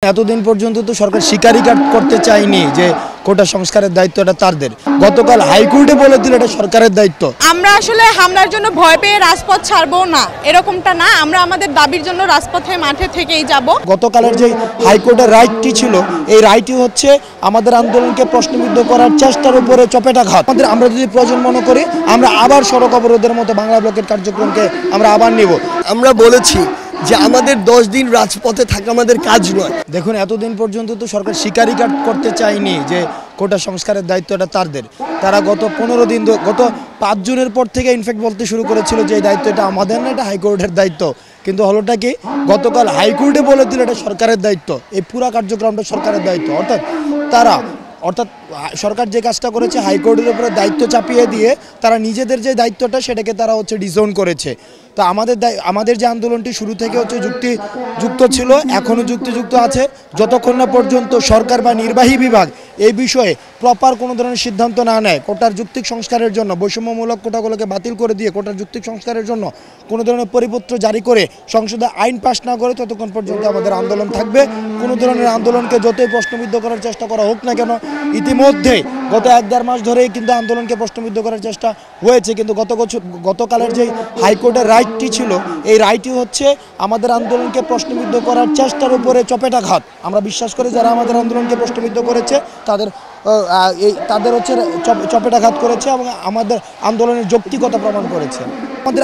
এতদিন পর্যন্ত তো সরকার স্বীকারই করতে চায়নি যে কোটা সংস্কারের দায়িত্বটা তাদের। গতকাল হাইকোর্টে বলে দিল এটা সরকারের দায়িত্ব। আমরা আসলে হামলার জন্য ভয় পেয়ে রাজপথ ছাড়বো না, এরকমটা না। আমরা আমাদের দাবির জন্য রাজপথে মাঠে থেকেই যাব। গতকালের যে হাইকোর্টের রাইটটি ছিল, এই রাইটটি হচ্ছে আমাদের আন্দোলনকে প্রশ্নবিদ্ধ করার চেষ্টার উপরে চপেটাঘাত। আমরা যদি প্রয়োজন মনে করি, আমরা আবার সড়ক অবরোধের মতো বাংলা ব্লকের কার্যক্রমকে আমরা আবার নেব। আমরা বলেছি যে আমাদের 10 দিন রাজপথে থাকা আমাদের কাজ নয়। দেখুন, এতদিন পর্যন্ত তো সরকার স্বীকারই করতে চায়নি যে কোটা সংস্কারের দায়িত্বটা তাদের। তারা গত 15 দিন, গত 5 জুনের পর থেকে ইনফ্যাক্ট বলতে শুরু করেছিল যে এই দায়িত্বটা আমাদের না, এটা হাইকোর্টের দায়িত্ব। কিন্তু হলোটা কি, গতকাল হাইকোর্টে বলে দিল এটা সরকারের দায়িত্ব। এই পুরা কার্যক্রমটা সরকারের দায়িত্ব। অর্থাৎ সরকার যে কাজটা করেছে, হাইকোর্টের উপরে দায়িত্ব চাপিয়ে দিয়ে তারা নিজেদের যে দায়িত্বটা সেটাকে তারা ডিসওন করেছে। তো আমাদের যে আন্দোলনটি শুরু থেকে যুক্তিযুক্ত ছিল, এখনও যুক্তিযুক্ত আছে, যতক্ষণ না পর্যন্ত সরকার বা নির্বাহী বিভাগ এই বিষয়ে প্রপার কোনো ধরনের সিদ্ধান্ত না নেয়। কোটার যৌক্তিক সংস্কারের জন্য, বৈষম্যমূলক কোটাগুলোকে বাতিল করে দিয়ে কোটার যৌক্তিক সংস্কারের জন্য কোনো ধরনের পরিপত্র জারি করে সংসদে আইন পাশ না করে, ততক্ষণ পর্যন্ত আমাদের আন্দোলন থাকবে। কোনো ধরনের আন্দোলনকে যতই প্রশ্নবিদ্ধ করার চেষ্টা করা হোক না কেন, ইতিমধ্যে গত 1-1.5 মাস ধরেই কিন্তু আন্দোলনকে প্রশ্নবিদ্ধ করার চেষ্টা হয়েছে। কিন্তু গতকালের যে হাইকোর্টের রাইটটি ছিল, এই রাইটটি হচ্ছে আমাদের আন্দোলনকে প্রশ্নবিদ্ধ করার চেষ্টার উপরে চপেটাঘাত। আমরা বিশ্বাস করি যারা আমাদের আন্দোলনকে প্রশ্নবিদ্ধ করেছে তাদের চপেটাঘাত করেছে এবং আমাদের আন্দোলনের যৌক্তিকতা প্রমাণ করেছে।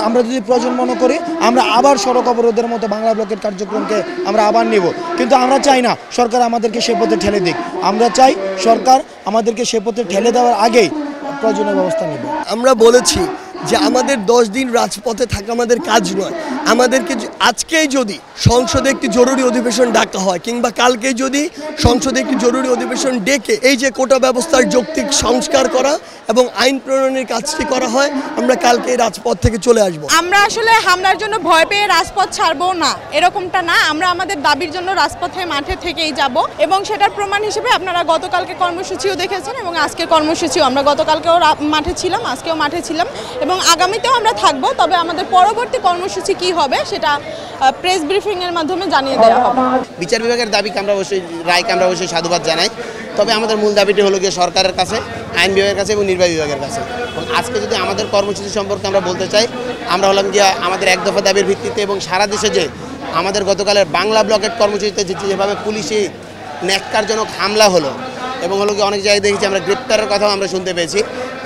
আমরা যদি প্রয়োজন মনে করি, আমরা আবার সড়ক অবরোধের মতো বাংলা ব্লকের কার্যক্রমকে আমরা আবার নেব। কিন্তু আমরা চাই না সরকার আমাদেরকে সে পথে ঠেলে দিক। আমরা চাই সরকার আমাদেরকে সে পথে ঠেলে দেওয়ার আগেই প্রয়োজনীয় ব্যবস্থা নেবে। আমরা বলেছি যে আমাদের 10 দিন রাজপথে থাকা আমাদের কাজ নয়। আমাদেরকে আজকেই যদি সংসদে একটি জরুরি অধিবেশন ডাকা হয়, কিংবা কালকেই যদি সংসদে একটি জরুরি অধিবেশন ডেকে এই যে কোটা ব্যবস্থার যৌক্তিক সংস্কার করা এবং আইন প্রণয়নের কাজটি করা হয়, আমরা কালকে রাজপথ থেকে চলে আসব। আমরা আসলে হামলার জন্য ভয় পেয়ে রাজপথ ছাড়বো না, এরকমটা না। আমরা আমাদের দাবির জন্য রাজপথে মাঠে থেকেই যাব। এবং সেটার প্রমাণ হিসেবে আপনারা গতকালকে কর্মসূচিও দেখেছেন এবং আজকের কর্মসূচিও। আমরা গতকালকেও মাঠে ছিলাম, আজকেও মাঠে ছিলাম এবং আগামীতেও আমরা থাকবো। তবে আমাদের পরবর্তী কর্মসূচি কি হবে সেটা প্রেস ব্রিফিংয়ের মাধ্যমে জানিয়ে দেওয়া হবে। বিচার বিভাগের দাবিকে আমরা রায়কে আমরা অবশ্যই সাধুবাদ জানাই। তবে আমাদের মূল দাবিটি হলো গিয়ে সরকারের কাছে, আইন বিভাগের কাছে এবং নির্বাহী বিভাগের কাছে। এবং আজকে যদি আমাদের কর্মসূচি সম্পর্কে আমরা বলতে চাই, আমরা হলাম গিয়ে আমাদের এক দফা দাবির ভিত্তিতে এবং সারা দেশে যে আমাদের গতকালের বাংলা ব্লকের কর্মসূচিতে যেভাবে পুলিশি ন্যাক্কারজনক হামলা হলো এবং হলো গিয়ে অনেক জায়গায় দেখেছি আমরা গ্রেপ্তারের কথাও আমরা শুনতে পেয়েছি।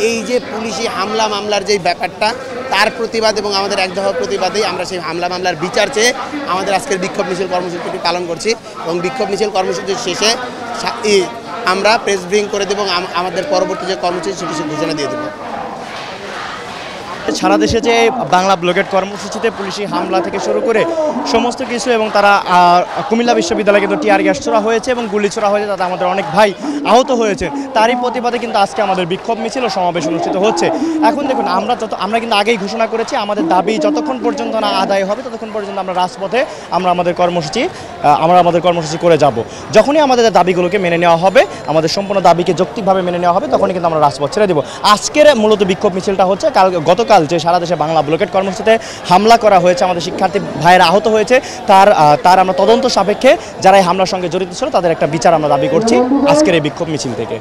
এই যে পুলিশি মামলার যে ব্যাপারটা, তার প্রতিবাদ এবং আমাদের এক দফা প্রতিবাদেই আমরা সেই মামলার বিচার চেয়ে আমাদের আজকের বিক্ষোভ মিছিল কর্মসূচিটি পালন করছি। এবং বিক্ষোভ মিছিল কর্মসূচির শেষে আমরা প্রেস ব্রিফিং করে দেব এবং আমাদের পরবর্তী যে কর্মসূচি সেটি ঘোষণা দিয়ে দেব। সারা দেশে যে বাংলা ব্লকেট কর্মসূচিতে পুলিশি হামলা থেকে শুরু করে সমস্ত কিছু, এবং তারা কুমিল্লা বিশ্ববিদ্যালয়ে কিন্তু টিয়ার গ্যাস ছোড়া হয়েছে এবং গুলি ছোড়া হয়েছে, তাতে আমাদের অনেক ভাই আহত হয়েছে। তারই প্রতিবাদে কিন্তু আজকে আমাদের বিক্ষোভ মিছিল ও সমাবেশ অনুষ্ঠিত হচ্ছে। এখন দেখুন, আমরা কিন্তু আগেই ঘোষণা করেছি আমাদের দাবি যতক্ষণ পর্যন্ত না আদায় হবে ততক্ষণ পর্যন্ত আমরা রাজপথে আমাদের কর্মসূচি করে যাব। যখনই আমাদের দাবিগুলোকে মেনে নেওয়া হবে, আমাদের সম্পূর্ণ দাবিকে যৌক্তিকভাবে মেনে নেওয়া হবে, তখনই কিন্তু আমরা রাজপথ ছেড়ে দেব। আজকের মূলত বিক্ষোভ মিছিলটা হচ্ছে গতকাল যে সারা দেশে বাংলা ব্লকেট কর্মসূচিতে হামলা করা হয়েছে, আমাদের শিক্ষার্থী ভাইয়েরা আহত হয়েছে, তার আমরা তদন্ত সাপেক্ষে যারা এই হামলার সঙ্গে জড়িত ছিল তাদের একটা বিচার আমরা দাবি করছি আজকের এই বিক্ষোভ মিছিল থেকে।